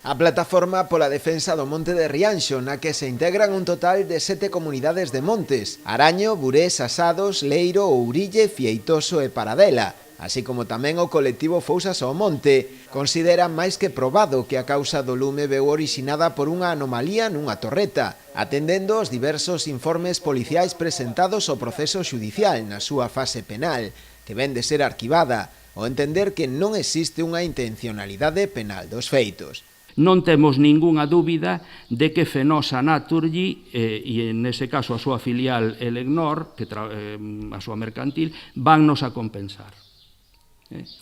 A plataforma pola defensa do Monte de Rianxo, na que se integran un total de 7 comunidades de montes: Araño, Burés, Asados, Leiro, Ourille, Fieitoso e Paradela, así como tamén o colectivo Fousas ao Monte, considera máis que probado que a causa do lume veu orixinada por unha anomalía nunha torreta, atendendo aos diversos informes policiais presentados ao proceso xudicial na súa fase penal, que ven de ser arquivada, ao entender que non existe unha intencionalidade penal dos feitos. Non temos ningunha dúbida de que Fenosa Naturgy, e nese caso a súa filial Elecnor, a súa mercantil, vannos a compensar.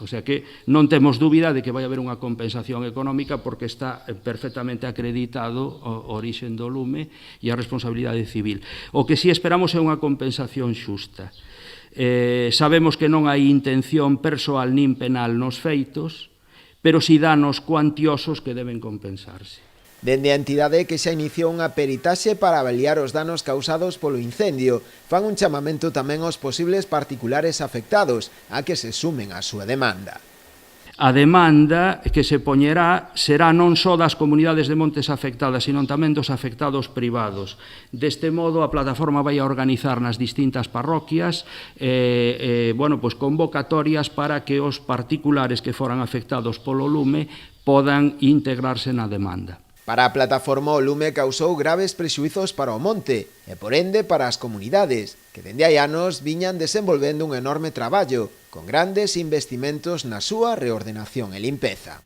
O sea que non temos dúbida de que vai haber unha compensación económica porque está perfectamente acreditado o orixen do lume e a responsabilidade civil. O que si esperamos é unha compensación xusta. Sabemos que non hai intención persoal nin penal nos feitos, pero si danos cuantiosos que deben compensarse. Dende a entidade que xa iniciou unha peritaxe para avaliar os danos causados polo incendio, fan un chamamento tamén aos posibles particulares afectados a que se sumen á súa demanda. A demanda que se poñerá será non só das comunidades de montes afectadas, sino tamén dos afectados privados. Deste modo, a plataforma vai a organizar nas distintas parroquias convocatorias para que os particulares que foran afectados polo lume podan integrarse na demanda. Para a plataforma, o lume causou graves prexuizos para o monte e, por ende, para as comunidades, que dende hai anos viñan desenvolvendo un enorme traballo, con grandes investimentos na súa reordenación e limpeza.